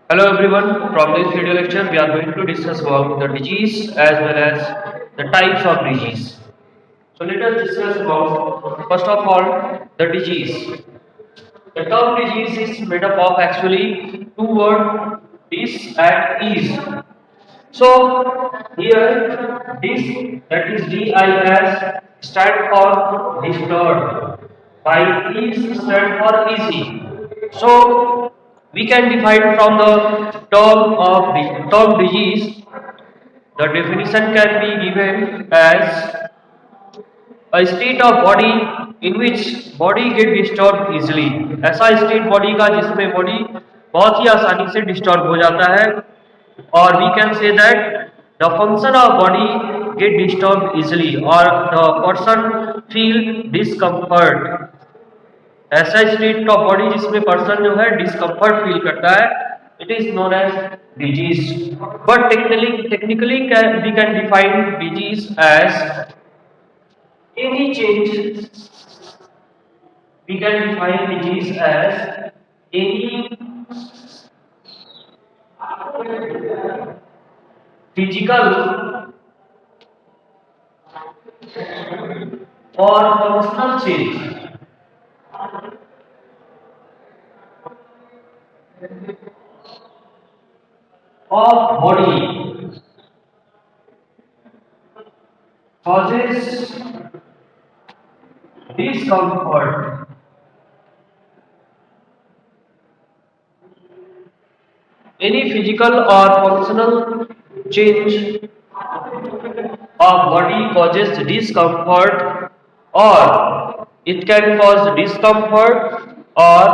Hello everyone, from this video lecture we are going to discuss about the disease as well as the types of disease. So let us discuss about first of all the disease. The term disease is made up of actually two words, dis and is. So here dis, that is DIS, stand for disturbed, while is stand for easy. So we can define from the term disease. The definition can be given as a state of body in which body get disturbed easily. ऐसा state body का जिसमें body बहुत ही आसानी से disturb हो जाता है, और we can say that the function of body get disturbed easily or the person feel discomfort. ऐसा स्टेट ऑफ बॉडी जिसमें पर्सन जो है डिस्कम्फर्ट फील करता है, it is known as disease. But technically we can define disease as any change. We can define disease as any physical or functional change of body causes discomfort. Any physical or functional change of body causes discomfort, or it can cause discomfort, or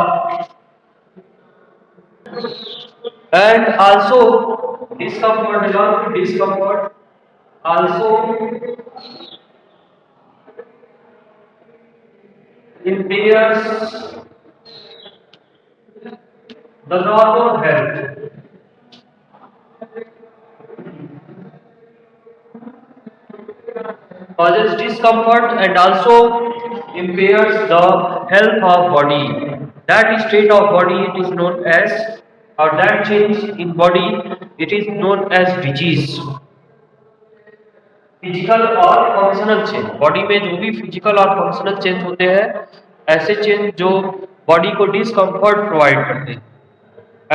and also discomfort, along with discomfort also impairs the normal health. Causes discomfort and also impairs the health of body. That state of body it is known as, or that change in body it is known as disease. Physical और functional change, body में जो भी physical और functional change होते हैं, ऐसे change जो body को डिस्कम्फर्ट प्रोवाइड करते हैं,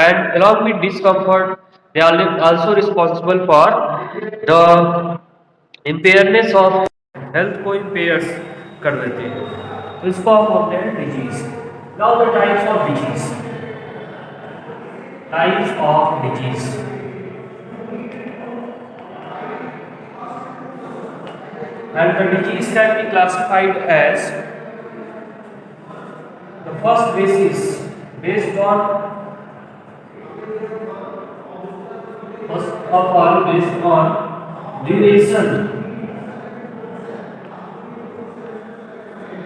and along with discomfort they are also responsible for the impairness of health को impairs कर देते हैं, तो इसको हम बोलते हैं disease. Now the types of disease. And the disease can be classified as the first basis based on first of all based on duration.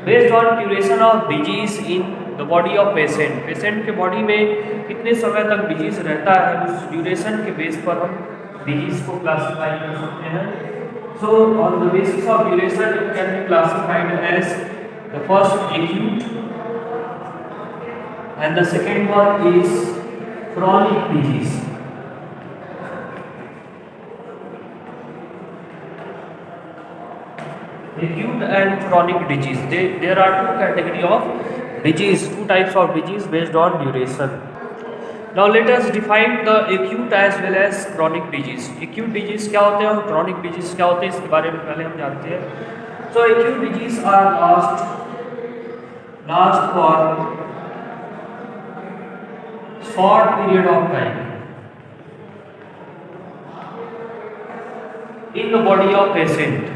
Based on duration of disease in the body of patient. Patient के body में कितने समय तक disease रहता है, उस duration के base पर हम डिजीज को क्लासिफाई कर सकते हैं. So on the basis of duration it can be classified as the first acute and the second one is chronic disease. Acute and chronic disease. There are two categories of disease, two types of disease based on duration. Now let us define the acute as well as chronic disease. Acute disease क्या होते हैं और chronic disease क्या होते हैं, इसके बारे में पहले हम जानते हैं. So acute disease are last for short period of time in the body of patient.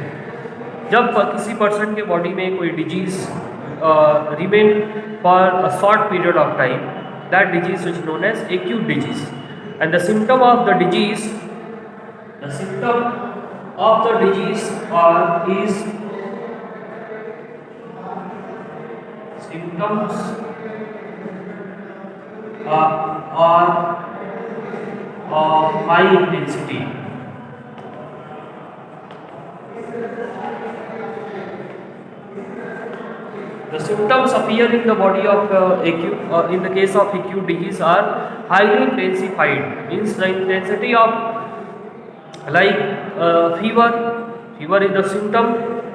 जब किसी पर्सन के बॉडी में कोई disease remain for a short period of time, that disease is known as acute disease. And the symptom of the disease is symptoms are of high intensity. The symptoms appear in the body of acute, in the case of acute disease are highly intensified. Means the intensity of like fever is the symptom.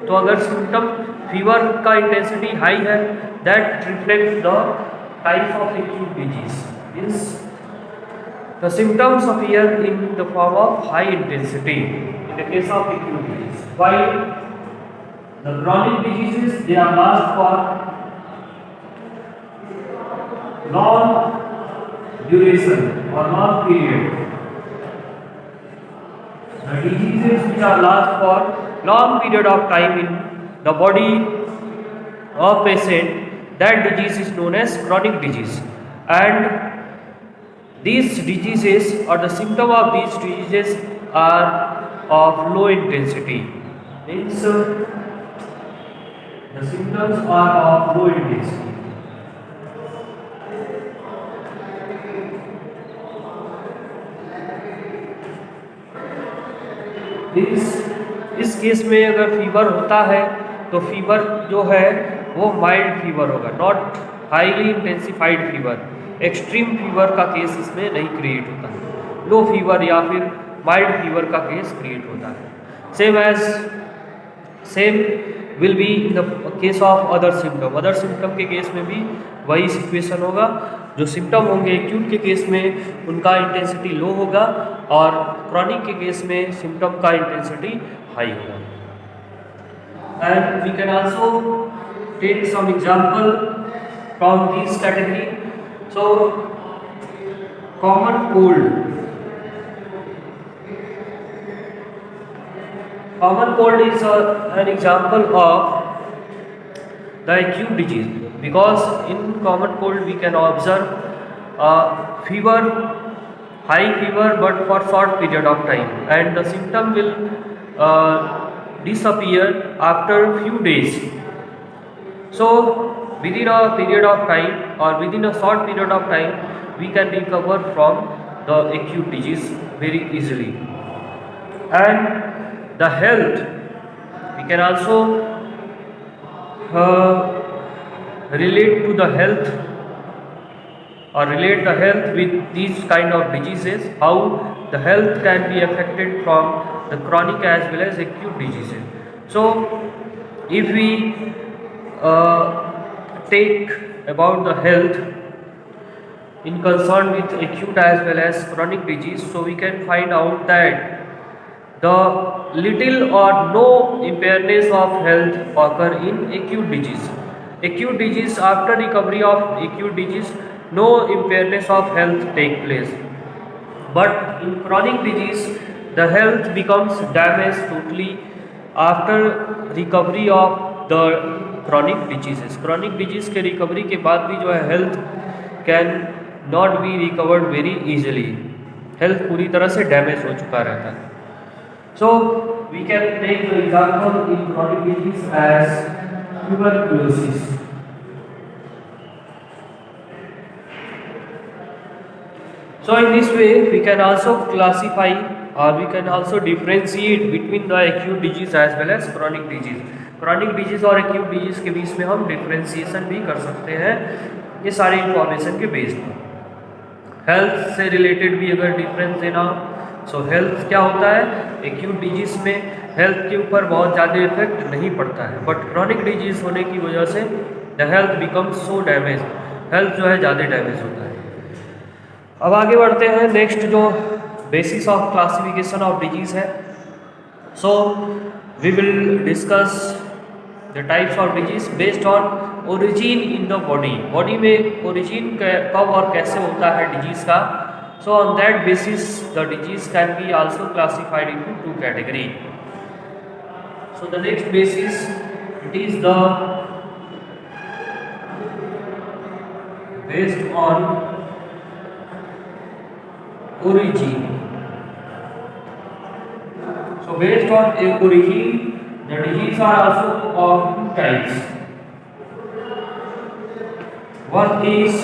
तो अगर symptom fever का intensity high है, that reflects the type of acute disease. Means the symptoms appear in the form of high intensity in the case of acute disease. While the chronic diseases, they are last for long duration or long period. The diseases which are last for long period of time in the body of patient, that disease is known as chronic disease. And these diseases or the symptom of these diseases are of low intensity. Means the symptoms are of low intensity. इस case में अगर fever होता है तो fever जो है वो mild fever होगा, not highly intensified fever. Extreme fever का केस इसमें नहीं क्रिएट होता है. लो फीवर या फिर माइल्ड फीवर का केस क्रिएट होता है. Same will be in the case of other symptom. Other symptom के केस में भी वही सिचुएशन होगा. जो सिम्टम होंगे एक्यूट के केस में उनका इंटेंसिटी लो होगा और क्रॉनिक के केस में सिम्टम का इंटेंसिटी हाई होगा. And we can also take some example from this category. So common cold. Common cold is an example of the acute disease, because in common cold we can observe fever, high fever, but for short period of time, and the symptom will disappear after few days. So within a period of time or within a short period of time we can recover from the acute disease very easily. And the health, we can also relate to the health or relate the health with these kind of diseases, how the health can be affected from the chronic as well as acute diseases. So if we take about the health in concern with acute as well as chronic disease, so we can find out that the little or no impairness of health occur in acute disease. Acute disease, after recovery of acute disease, no impairness of health take place. But in chronic disease, the health becomes damaged totally after recovery of the chronic diseases. Chronic disease के recovery के बाद भी जो है health can not be recovered very easily. Health पूरी तरह से damage हो चुका रहता है. So we can take the example in chronic disease as tuberculosis. So in this way we can also classify or we can also differentiate between the acute disease as well as chronic disease. Chronic disease और acute disease के बीच में हम differentiation भी कर सकते हैं ये सारी इंफॉर्मेशन के बेस पर. हेल्थ से रिलेटेड भी अगर डिफरेंस देना हो, सो हेल्थ क्या होता है, एक्यूट डिजीज में हेल्थ के ऊपर बहुत ज़्यादा इफेक्ट नहीं पड़ता है, बट क्रॉनिक डिजीज होने की वजह से the health becomes so damage, health जो है ज़्यादा डैमेज होता है. अब आगे बढ़ते हैं. नेक्स्ट जो basis of classification of disease है, so we will discuss the types of disease based on origin in the body. Body में ओरिजिन कब और कैसे होता है डिजीज का. So on that basis the disease can be also classified into two categories. So the next basis, it is the based on origin. So based on a origin, the disease are also of two types. One is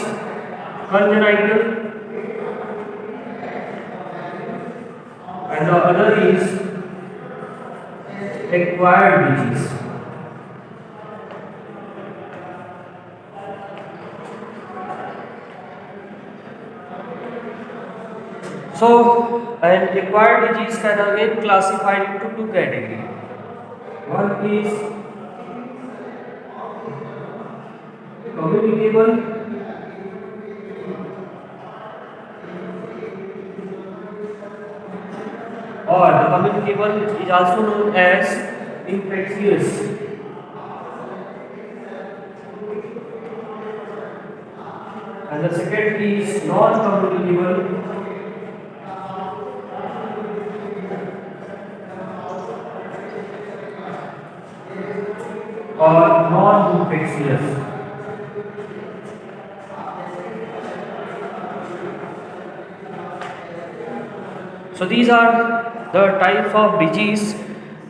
congenital and the other is acquired disease. So, an acquired disease can again classified into two categories. One is communicable or the communicable is also known as infectious, and the second is non-communicable or non-infectious. So these are the types of disease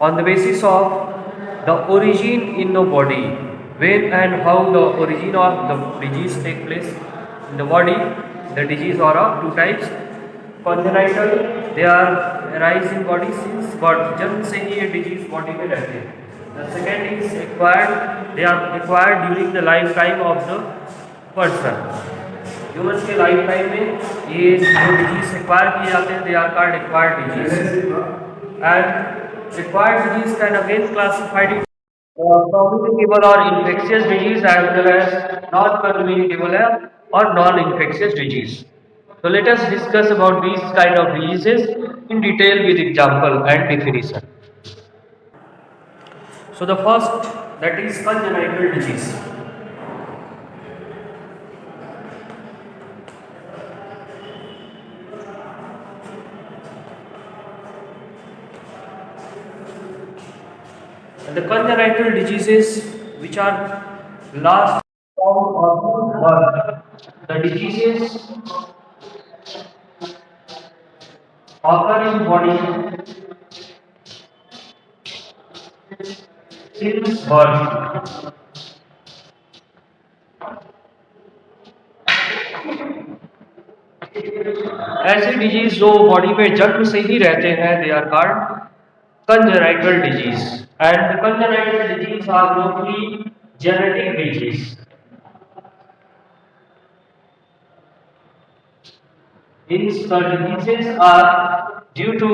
on the basis of the origin in the body, when and how the origin of the disease take place in the body. The disease are of two types. Congenital, they are arise in body since birth, जन्म से ही ये disease body में रहते हैं. The second is acquired, they are acquired during the lifetime of the person. Human के life time में ये जो डिजीज एक्वायर किए जाते हैं, they are called acquired disease. And acquired disease can again classified in communicable or infectious disease as well as non-communicable or non-infectious disease. So let us discuss about these kind of diseases in detail with example and definition. So the first, that is congenital disease. And the congenital diseases which are last form of birth, the diseases occur in body since birth. ऐसे disease जो body में जन्म से ही रहते हैं, they are called congenital disease, and the congenital disease are mostly genetic disease. These diseases are due to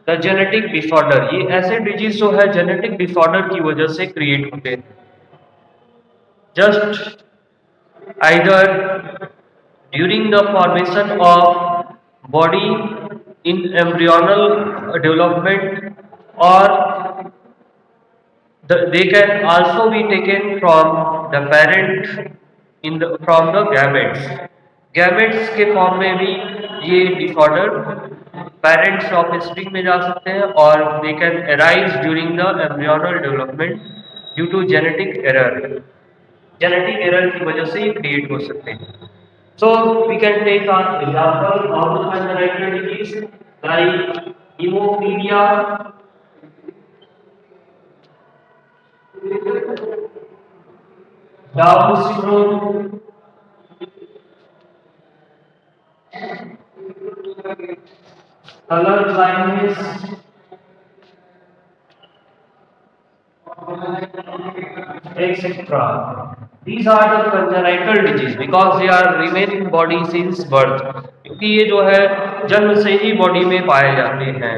the genetic disorder. ये ऐसे डिजीज जो है जेनेटिक डिसऑर्डर की वजह से क्रिएट होते हैं. Just either during the formation of body in embryonal development, or they can also be taken from the parent in the from the gametes के फॉर्म में भी ये डिसऑर्डर पेरेंट्स ऑफ स्प्रिंग में जा सकते हैं, और they can arise during the embryonal development due to genetic error की वजह से ये क्रिएट हो सकते हैं. So we can take an example of the congenital disease like hemophilia, Down syndrome, color blindness, etc. These are the congenital disease because they are remain in body since birth. क्योंकि ये जो है जन्म से ही body में पाए जाते हैं,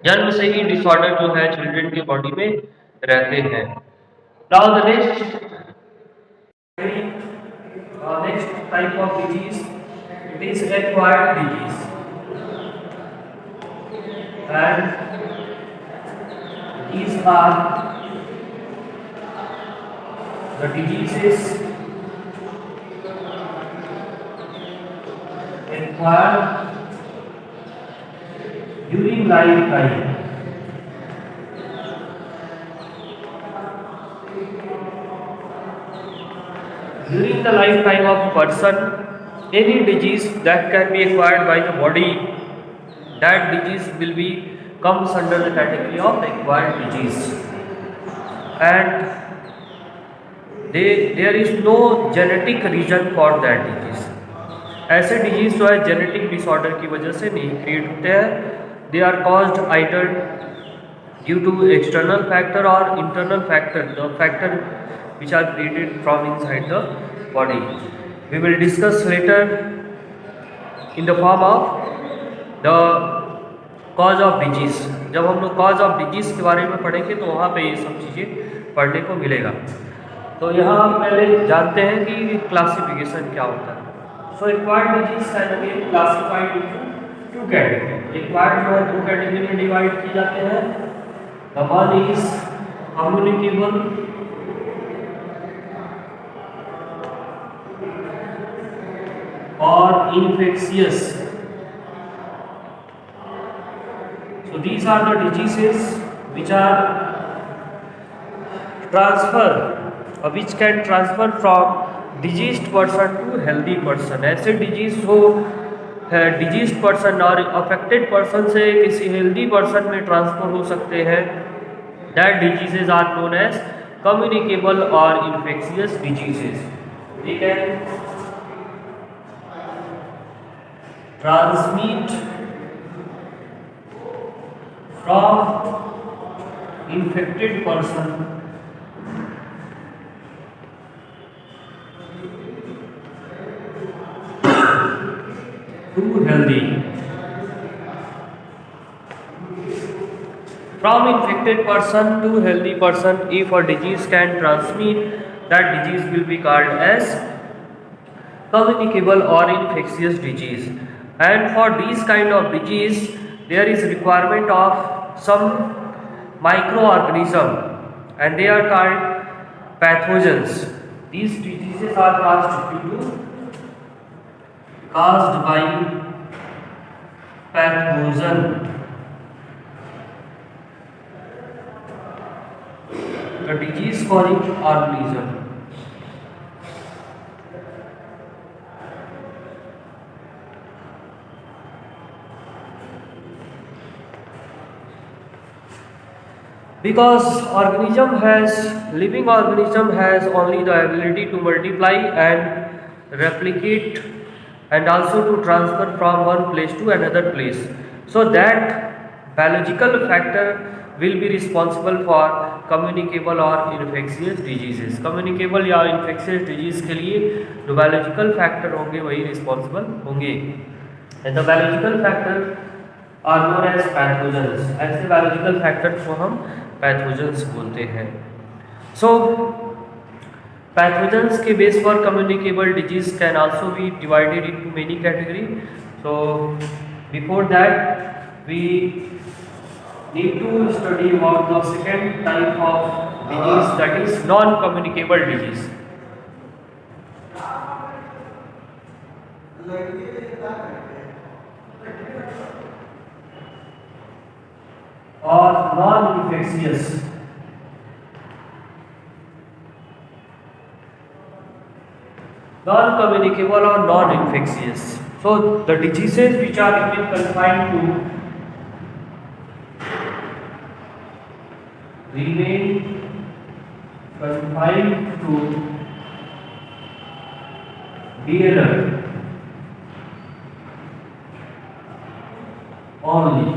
जन्म से ही डिसऑर्डर जो है चिल्ड्रन की बॉडी में रहते हैं. Now the next type of disease, it is acquired disease, and these are the diseases acquired during lifetime. During the lifetime of person, any disease that can be acquired by the body, that disease will be comes under the category of acquired disease, and there is no genetic reason for that disease. ऐसे disease जो है genetic disorder की वजह से नहीं create होते हैं. They are caused either due to external factor और internal factor, the factor which are created from inside the body. We will discuss later in the form of the cause of disease. जब हम लोग cause of disease के बारे में पढ़ेंगे तो वहाँ पे ये सब चीज़ें पढ़ने को मिलेगा। तो यहाँ हम पहले जानते हैं कि क्लासिफिकेशन क्या होता है। So acquired disease can be classified into two category. Acquired जो है दो कैटेगरी में डिवाइड किए जाते हैं। The one is communicable or infectious. So these are the diseases which are which can transfer from diseased person to healthy person। ऐसे disease हो diseased person और अफेक्टेड पर्सन से किसी हेल्दी पर्सन में ट्रांसफर हो सकते हैं। That diseases are known as communicable और इन्फेक्शियस डिजीजेज। ठीक है, transmit from infected person to healthy। From infected person to healthy person, if a disease can transmit, that disease will be called as communicable or infectious disease। And for these kind of disease there is requirement of some microorganism and they are called pathogens। These diseases are caused by pathogen। The disease causing organism। Because living organism has only the ability to multiply and replicate and also to transfer from one place to another place। So that biological factor will be responsible for communicable or infectious diseases। communicable या infectious disease के लिए जो biological factor होंगे वही responsible होंगे। and the biological factor are known as pathogens। ऐसे biological factors को हम पैथोजेंस बोलते हैं। सो पैथोजेंस के बेस पर communicable disease can also be divided into many category. So before that we need to study about the second type of disease, that is non communicable disease. और non infectious. Non communicable और non infectious. So the diseases which are confined to bearer only।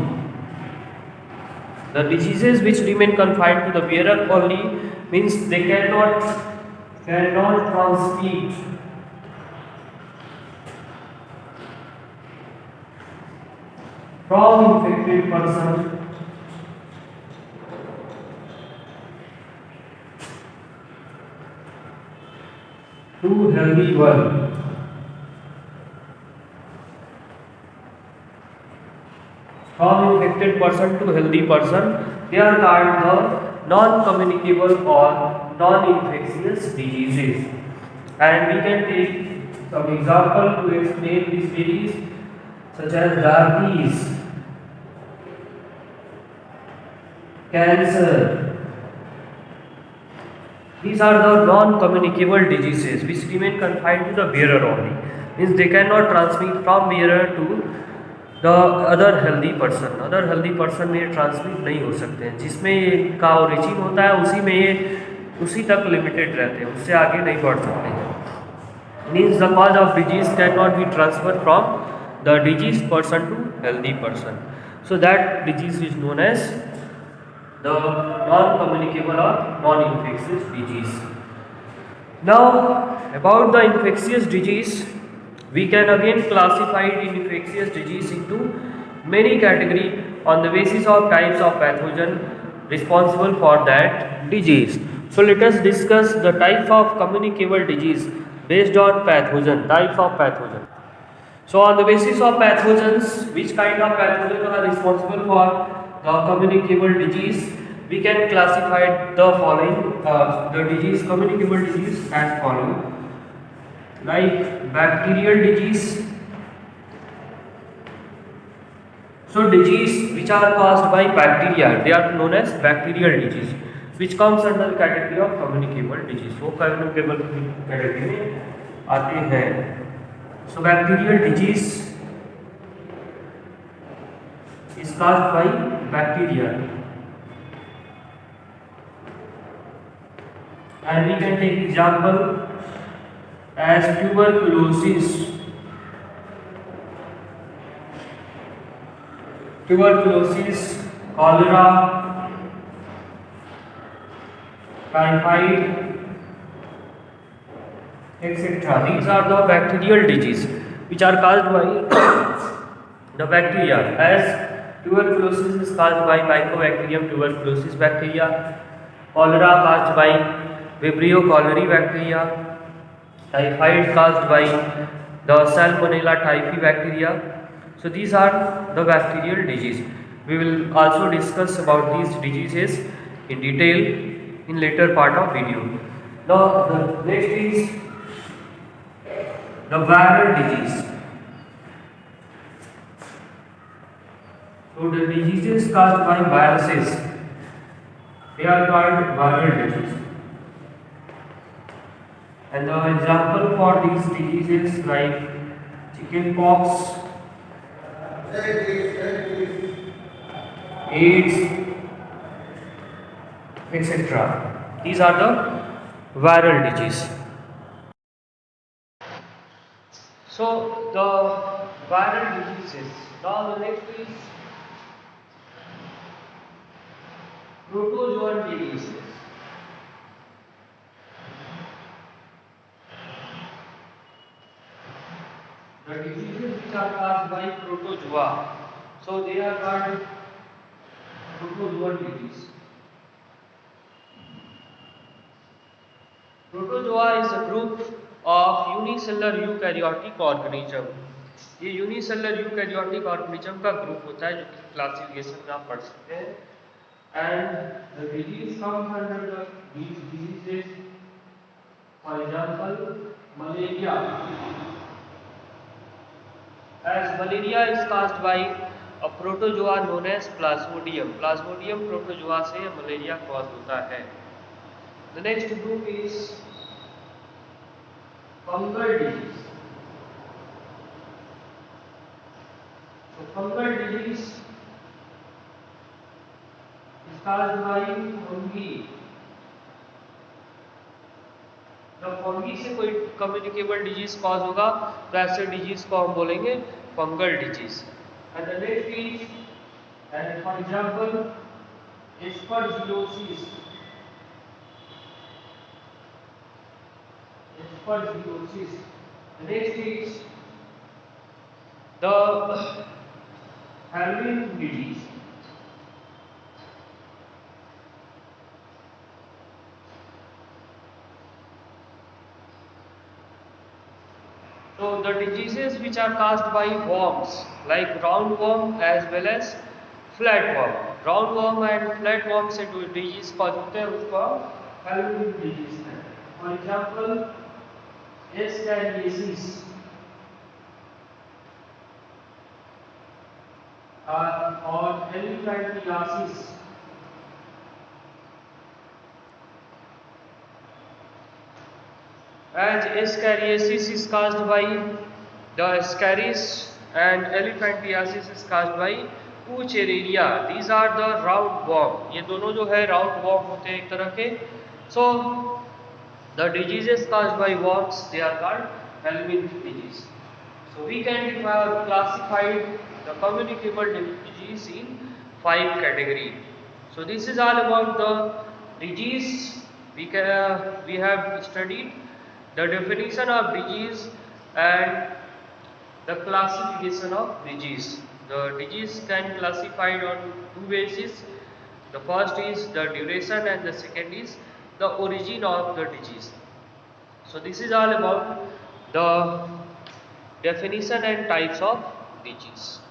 The diseases which remain confined to the bearer only means they cannot transmit from infected person to healthy one। From infected person to healthy person, they are called the non-communicable or non-infectious diseases। And we can take some example to explain this disease, such as diabetes, cancer। These are the non-communicable diseases which remain confined to the bearer only, means they cannot transmit from bearer to the other healthy person. Other healthy person में ये transmit नहीं हो सकते हैं। जिसमें ये का origin होता है उसी में ये उसी तक लिमिटेड रहते हैं, उससे आगे नहीं बढ़ सकते हैं। Means the cause of disease can not be transfer from the disease person to healthy person. So that disease is known as the non communicable और non infectious disease. Now about the infectious disease, we can again classify infectious disease into many category on the basis of types of pathogen responsible for that disease. So let us discuss the type of communicable disease based on pathogen, types of pathogen. So on the basis of pathogens, which kind of pathogen are responsible for the communicable disease, we can classify the following the disease, communicable disease, as following, like bacterial disease. So disease which are caused by bacteria, they are known as bacterial disease, which comes under the category of communicable disease. So communicable category में आते हैं. So bacterial disease is caused by bacteria, and we can take example as tuberculosis, cholera, typhoid, etc. These are the bacterial disease which are caused by the bacteria, as tuberculosis is caused by Mycobacterium tuberculosis bacteria, cholera caused by Vibrio cholerae bacteria, typhoid caused by the Salmonella typhi bacteria. So these are the bacterial disease. We will also discuss about these diseases in detail in later part of video. Now the next is the viral disease. So the diseases caused by viruses, they are called viral disease. And the example for these diseases like chickenpox, AIDS, etc. These are the viral disease. So the viral diseases. Now the next is protozoan diseases. The diseases which are caused by protozoa, so they are called protozoan disease. Protozoa is a group of unicellular eukaryotic organism. ये unicellular eukaryotic organism का group होता है जो कि classification में आप पढ़ सकते हैं. And the disease comes under these diseases, for example, malaria. As malaria is caused by a protozoa known as Plasmodium. Plasmodium protozoa से मलेरिया कॉज होता है. The next group is fungal disease. So fungal disease is caused by fungi. जब fungi से कोई communicable disease cause होगा तो ऐसे disease को हम बोलेंगे fungal disease. And the next is, and for example, aspergillosis. Aspergillosis. The next is the Halloween disease. So the diseases which are caused by worms, like roundworm as well as flatworm. Roundworm and flatworm से जो disease cause होते हैं उसको Halloween disease है. For example, Escherichiasis or elephantiasis. As Escherichiasis is caused by the Ascaris and elephantiasis is caused by Wuchereria. These are the roundworm. ये दोनों जो है roundworm होते हैं एक तरह के. So the diseases caused by worms, they are called Halloween disease. So we can classify the communicable disease in 5 categories. So this is all about the disease. We have studied the definition of disease and the classification of disease. The disease can classified on two bases. The first is the duration and the second is the origin of the disease. So this is all about the definition and types of disease.